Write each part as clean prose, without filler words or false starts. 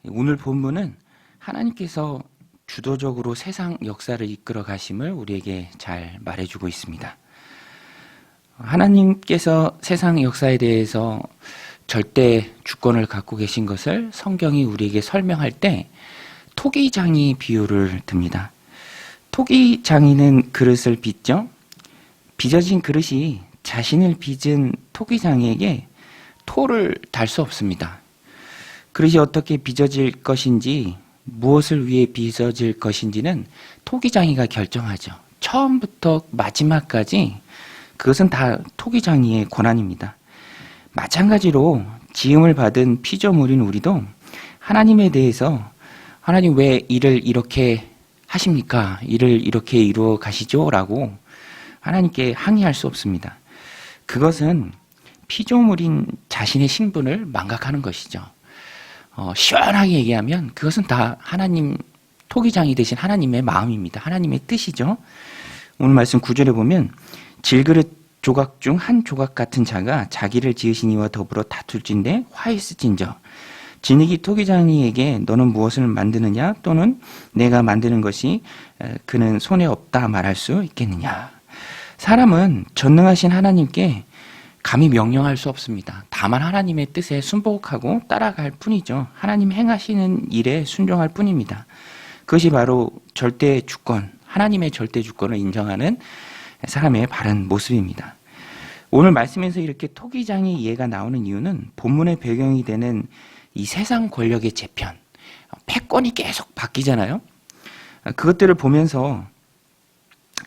오늘 본문은 하나님께서 주도적으로 세상 역사를 이끌어 가심을 우리에게 잘 말해주고 있습니다. 하나님께서 세상 역사에 대해서 절대 주권을 갖고 계신 것을 성경이 우리에게 설명할 때 토기장이 비유를 듭니다. 토기장이는 그릇을 빚죠. 빚어진 그릇이 자신을 빚은 토기장이에게 토를 달 수 없습니다. 그릇이 어떻게 빚어질 것인지, 무엇을 위해 빚어질 것인지는 토기장이가 결정하죠. 처음부터 마지막까지 그것은 다 토기장이의 권한입니다. 마찬가지로 지음을 받은 피조물인 우리도 하나님에 대해서 하나님 왜 일을 이렇게 하십니까? 일을 이렇게 이루어 가시죠? 라고 하나님께 항의할 수 없습니다. 그것은 피조물인 자신의 신분을 망각하는 것이죠. 시원하게 얘기하면 그것은 다 하나님, 토기장이 되신 하나님의 마음입니다. 하나님의 뜻이죠. 오늘 말씀 9절에 보면 질그릇 조각 중 한 조각 같은 자가 자기를 지으신 이와 더불어 다툴진대 화있을진저 진흙이 토기장이에게 너는 무엇을 만드느냐 또는 내가 만드는 것이 그는 손에 없다 말할 수 있겠느냐. 사람은 전능하신 하나님께 감히 명령할 수 없습니다. 다만 하나님의 뜻에 순복하고 따라갈 뿐이죠. 하나님 행하시는 일에 순종할 뿐입니다. 그것이 바로 절대 주권, 하나님의 절대 주권을 인정하는 사람의 바른 모습입니다. 오늘 말씀에서 이렇게 토기장의 예가 나오는 이유는 본문의 배경이 되는 이 세상 권력의 재편, 패권이 계속 바뀌잖아요. 그것들을 보면서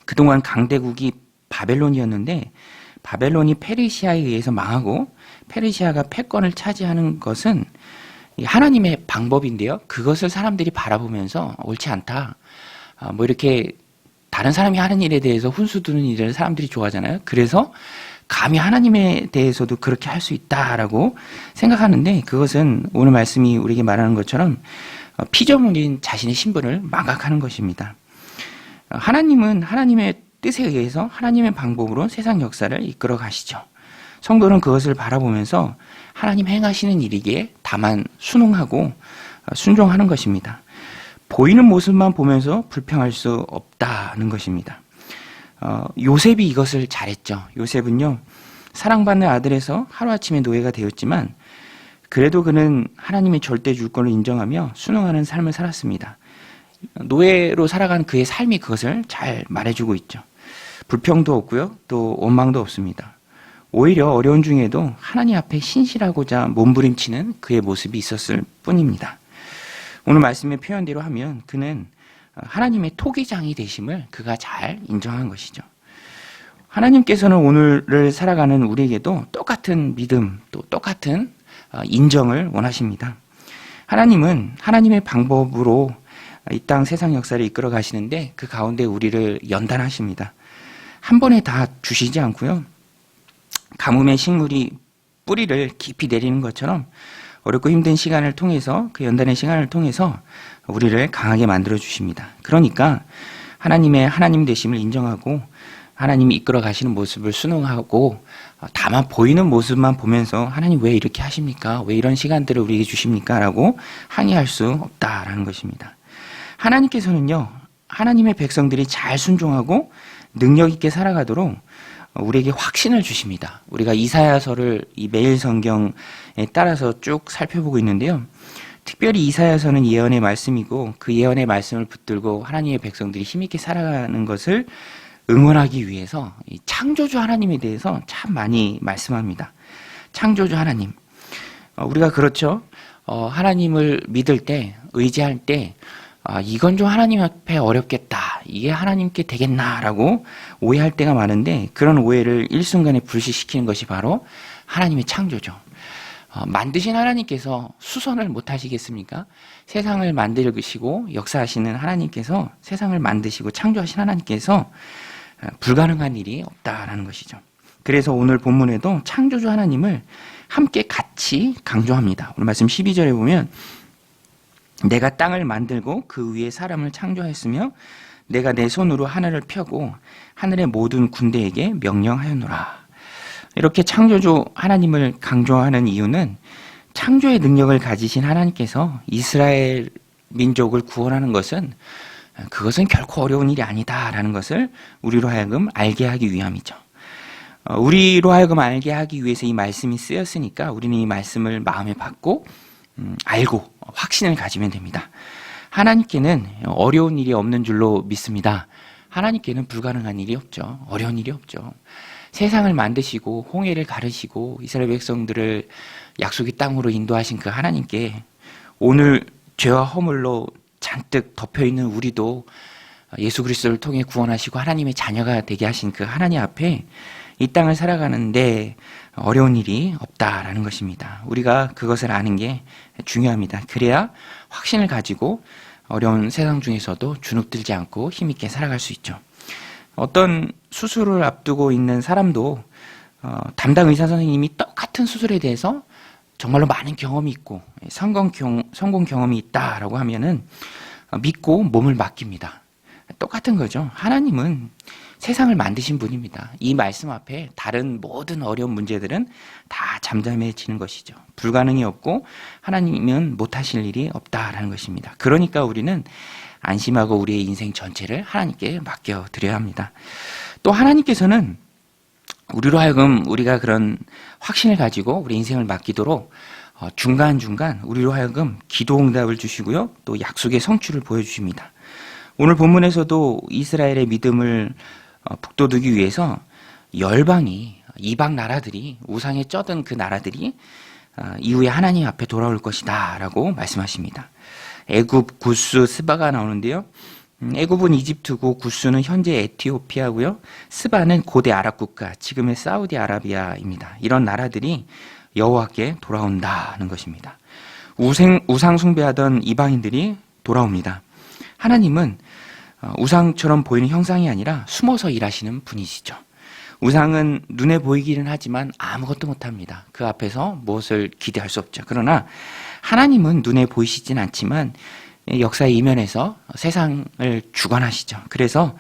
그동안 강대국이 바벨론이었는데 바벨론이 페르시아에 의해서 망하고 페르시아가 패권을 차지하는 것은 하나님의 방법인데요. 그것을 사람들이 바라보면서 옳지 않다. 뭐 이렇게 다른 사람이 하는 일에 대해서 훈수 두는 일을 사람들이 좋아하잖아요. 그래서 감히 하나님에 대해서도 그렇게 할 수 있다라고 생각하는데 그것은 오늘 말씀이 우리에게 말하는 것처럼 피조물인 자신의 신분을 망각하는 것입니다. 하나님은 하나님의 뜻에 의해서 하나님의 방법으로 세상 역사를 이끌어 가시죠. 성도는 그것을 바라보면서 하나님 행하시는 일이기에 다만 순응하고 순종하는 것입니다. 보이는 모습만 보면서 불평할 수 없다는 것입니다. 요셉이 이것을 잘했죠. 요셉은요, 사랑받는 아들에서 하루아침에 노예가 되었지만 그래도 그는 하나님의 절대 주권을 인정하며 순응하는 삶을 살았습니다. 노예로 살아간 그의 삶이 그것을 잘 말해주고 있죠. 불평도 없고요, 또 원망도 없습니다. 오히려 어려운 중에도 하나님 앞에 신실하고자 몸부림치는 그의 모습이 있었을 뿐입니다. 오늘 말씀의 표현대로 하면 그는 하나님의 토기장이 되심을 그가 잘 인정한 것이죠. 하나님께서는 오늘을 살아가는 우리에게도 똑같은 믿음, 또 똑같은 인정을 원하십니다. 하나님은 하나님의 방법으로 이 땅 세상 역사를 이끌어 가시는데 그 가운데 우리를 연단하십니다. 한 번에 다 주시지 않고요. 가뭄의 식물이 뿌리를 깊이 내리는 것처럼 어렵고 힘든 시간을 통해서 그 연단의 시간을 통해서 우리를 강하게 만들어 주십니다. 그러니까 하나님의 하나님 되심을 인정하고 하나님이 이끌어 가시는 모습을 순응하고 다만 보이는 모습만 보면서 하나님 왜 이렇게 하십니까? 왜 이런 시간들을 우리에게 주십니까? 라고 항의할 수 없다라는 것입니다. 하나님께서는요, 하나님의 백성들이 잘 순종하고 능력 있게 살아가도록 우리에게 확신을 주십니다. 우리가 이사야서를 이 매일 성경에 따라서 쭉 살펴보고 있는데요. 특별히 이사야서는 예언의 말씀이고 그 예언의 말씀을 붙들고 하나님의 백성들이 힘있게 살아가는 것을 응원하기 위해서 이 창조주 하나님에 대해서 참 많이 말씀합니다. 창조주 하나님. 우리가 그렇죠. 하나님을 믿을 때, 의지할 때 이건 좀 하나님 앞에 어렵겠다. 이게 하나님께 되겠나라고 오해할 때가 많은데 그런 오해를 일순간에 불식시키는 것이 바로 하나님의 창조죠. 만드신 하나님께서 수선을 못 하시겠습니까? 세상을 만드시고 역사하시는 하나님께서 세상을 만드시고 창조하신 하나님께서 불가능한 일이 없다라는 것이죠. 그래서 오늘 본문에도 창조주 하나님을 함께 같이 강조합니다. 오늘 말씀 12절에 보면 내가 땅을 만들고 그 위에 사람을 창조했으며 내가 내 손으로 하늘을 펴고 하늘의 모든 군대에게 명령하였노라. 이렇게 창조주 하나님을 강조하는 이유는 창조의 능력을 가지신 하나님께서 이스라엘 민족을 구원하는 것은 그것은 결코 어려운 일이 아니다라는 것을 우리로 하여금 알게 하기 위함이죠. 우리로 하여금 알게 하기 위해서 이 말씀이 쓰였으니까 우리는 이 말씀을 마음에 받고 알고 확신을 가지면 됩니다. 하나님께는 어려운 일이 없는 줄로 믿습니다. 하나님께는 불가능한 일이 없죠. 어려운 일이 없죠. 세상을 만드시고 홍해를 가르시고 이스라엘 백성들을 약속의 땅으로 인도하신 그 하나님께 오늘 죄와 허물로 잔뜩 덮여있는 우리도 예수 그리스도를 통해 구원하시고 하나님의 자녀가 되게 하신 그 하나님 앞에 이 땅을 살아가는데 어려운 일이 없다라는 것입니다. 우리가 그것을 아는 게 중요합니다. 그래야 확신을 가지고 어려운 세상 중에서도 주눅들지 않고 힘있게 살아갈 수 있죠. 어떤 수술을 앞두고 있는 사람도 담당 의사 선생님이 똑같은 수술에 대해서 정말로 많은 경험이 있고 성공 경험이 있다라고 하면은 믿고 몸을 맡깁니다. 똑같은 거죠. 하나님은 세상을 만드신 분입니다. 이 말씀 앞에 다른 모든 어려운 문제들은 다 잠잠해지는 것이죠. 불가능이 없고 하나님은 못하실 일이 없다라는 것입니다. 그러니까 우리는 안심하고 우리의 인생 전체를 하나님께 맡겨드려야 합니다. 또 하나님께서는 우리로 하여금 우리가 그런 확신을 가지고 우리 인생을 맡기도록 중간중간 우리로 하여금 기도 응답을 주시고요. 또 약속의 성취를 보여주십니다. 오늘 본문에서도 이스라엘의 믿음을 북돋우기 위해서 열방이 이방 나라들이 우상에 쩌든 그 나라들이 이후에 하나님 앞에 돌아올 것이다 라고 말씀하십니다. 애굽, 구스, 스바가 나오는데요. 애굽은 이집트고 구스는 현재 에티오피아고요. 스바는 고대 아랍 국가, 지금의 사우디아라비아입니다. 이런 나라들이 여호와께 돌아온다는 것입니다. 우상 숭배하던 이방인들이 돌아옵니다. 하나님은 우상처럼 보이는 형상이 아니라 숨어서 일하시는 분이시죠. 우상은 눈에 보이기는 하지만 아무것도 못합니다. 그 앞에서 무엇을 기대할 수 없죠. 그러나 하나님은 눈에 보이시진 않지만 역사의 이면에서 세상을 주관하시죠. 그래서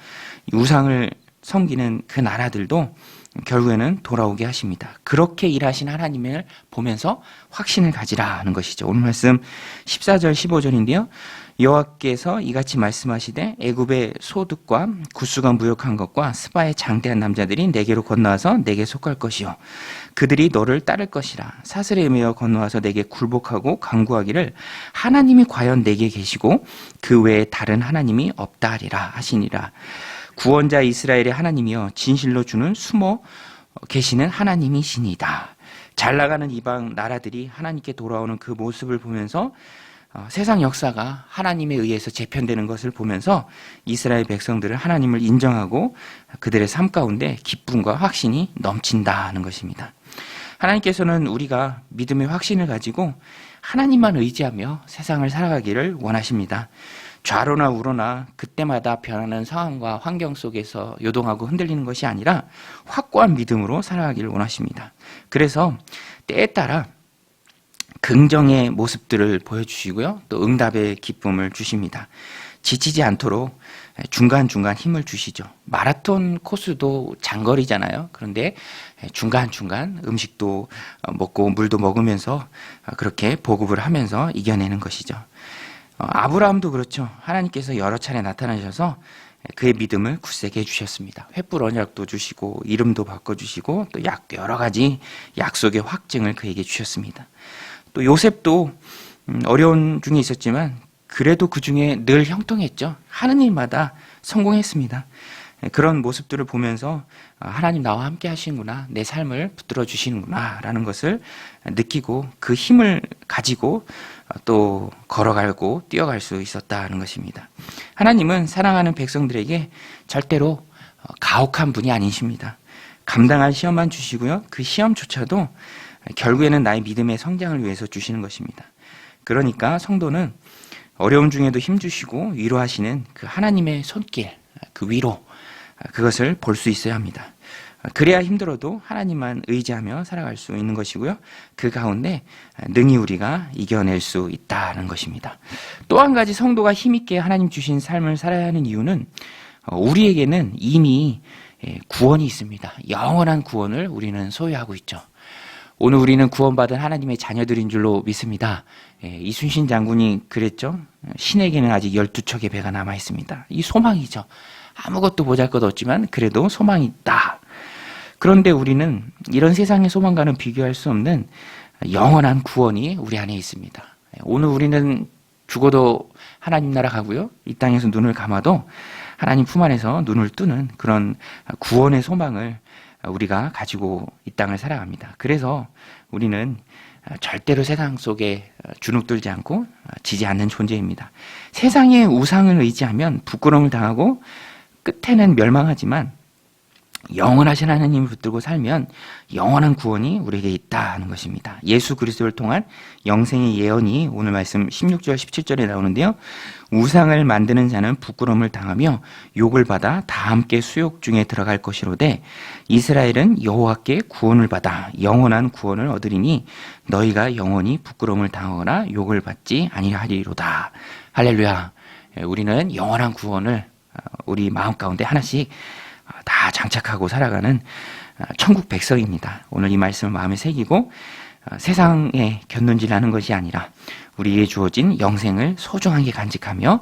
우상을 섬기는 그 나라들도 결국에는 돌아오게 하십니다. 그렇게 일하신 하나님을 보면서 확신을 가지라는 것이죠. 오늘 말씀 14절 15절인데요. 여호와께서 이같이 말씀하시되 애굽의 소득과 구스가 무역한 것과 스바의 장대한 남자들이 내게로 건너와서 내게 속할 것이요 그들이 너를 따를 것이라. 사슬에 매어 건너와서 내게 굴복하고 간구하기를 하나님이 과연 내게 계시고 그 외에 다른 하나님이 없다 하리라 하시니라. 구원자 이스라엘의 하나님이여 진실로 주는 숨어 계시는 하나님이시니다. 잘 나가는 이방 나라들이 하나님께 돌아오는 그 모습을 보면서 세상 역사가 하나님에 의해서 재편되는 것을 보면서 이스라엘 백성들은 하나님을 인정하고 그들의 삶 가운데 기쁨과 확신이 넘친다는 것입니다. 하나님께서는 우리가 믿음의 확신을 가지고 하나님만 의지하며 세상을 살아가기를 원하십니다. 좌로나 우로나 그때마다 변하는 상황과 환경 속에서 요동하고 흔들리는 것이 아니라 확고한 믿음으로 살아가기를 원하십니다. 그래서 때에 따라 긍정의 모습들을 보여주시고요. 또 응답의 기쁨을 주십니다. 지치지 않도록 중간중간 힘을 주시죠. 마라톤 코스도 장거리잖아요. 그런데 중간중간 음식도 먹고 물도 먹으면서 그렇게 보급을 하면서 이겨내는 것이죠. 아브라함도 그렇죠. 하나님께서 여러 차례 나타나셔서 그의 믿음을 굳세게 해주셨습니다. 횃불 언약도 주시고 이름도 바꿔주시고 또 여러 가지 약속의 확증을 그에게 주셨습니다. 또 요셉도 어려운 중에 있었지만 그래도 그 중에 늘 형통했죠. 하는 일마다 성공했습니다. 그런 모습들을 보면서 하나님 나와 함께 하시는구나, 내 삶을 붙들어 주시는구나 라는 것을 느끼고 그 힘을 가지고 또 걸어가고 뛰어갈 수 있었다는 것입니다. 하나님은 사랑하는 백성들에게 절대로 가혹한 분이 아니십니다. 감당할 시험만 주시고요. 그 시험조차도 결국에는 나의 믿음의 성장을 위해서 주시는 것입니다. 그러니까 성도는 어려움 중에도 힘주시고 위로하시는 그 하나님의 손길, 그 위로, 그것을 볼 수 있어야 합니다. 그래야 힘들어도 하나님만 의지하며 살아갈 수 있는 것이고요. 그 가운데 능히 우리가 이겨낼 수 있다는 것입니다. 또 한 가지 성도가 힘있게 하나님 주신 삶을 살아야 하는 이유는 우리에게는 이미 구원이 있습니다. 영원한 구원을 우리는 소유하고 있죠. 오늘 우리는 구원받은 하나님의 자녀들인 줄로 믿습니다. 이순신 장군이 그랬죠. 신에게는 아직 12척의 배가 남아 있습니다. 이 소망이죠. 아무것도 보잘것없지만 그래도 소망이 있다. 그런데 우리는 이런 세상의 소망과는 비교할 수 없는 영원한 구원이 우리 안에 있습니다. 오늘 우리는 죽어도 하나님 나라 가고요. 이 땅에서 눈을 감아도 하나님 품 안에서 눈을 뜨는 그런 구원의 소망을 우리가 가지고 이 땅을 살아갑니다. 그래서 우리는 절대로 세상 속에 주눅들지 않고 지지 않는 존재입니다. 세상의 우상을 의지하면 부끄러움을 당하고 끝에는 멸망하지만 영원하신 하나님을 붙들고 살면 영원한 구원이 우리에게 있다는 것입니다. 예수 그리스도를 통한 영생의 예언이 오늘 말씀 16절 17절에 나오는데요. 우상을 만드는 자는 부끄러움을 당하며 욕을 받아 다 함께 수욕 중에 들어갈 것이로되 이스라엘은 여호와께 구원을 받아 영원한 구원을 얻으리니 너희가 영원히 부끄러움을 당하거나 욕을 받지 아니하리로다. 할렐루야. 우리는 영원한 구원을 우리 마음 가운데 하나씩 다 장착하고 살아가는 천국 백성입니다. 오늘 이 말씀을 마음에 새기고 세상에 곁눈질하는 것이 아니라 우리에게 주어진 영생을 소중하게 간직하며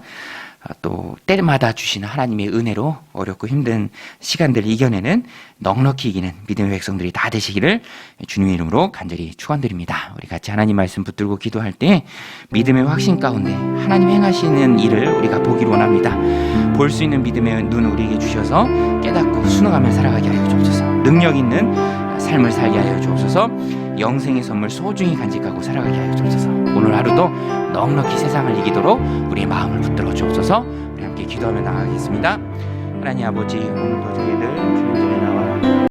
또 때마다 주시는 하나님의 은혜로 어렵고 힘든 시간들을 이겨내는 넉넉히 이기는 믿음의 백성들이 다 되시기를 주님의 이름으로 간절히 축원드립니다. 우리 같이 하나님 말씀 붙들고 기도할 때 믿음의 확신 가운데 하나님 행하시는 일을 우리가 보기를 원합니다. 볼 수 있는 믿음의 눈 우리에게 주셔서 깨닫고 순응하며 살아가게 하여 주옵소서. 능력 있는 삶을 살게 하여 주옵소서. 영생의 선물 소중히 간직하고 살아가게 하여 주옵소서. 오늘 하루도 넉넉히 세상을 이기도록 우리의 마음을 붙들어 주옵소서. 우리 함께 기도하며 나가겠습니다. 하나님 아버지, 오늘도 저희들 주님 전에 나와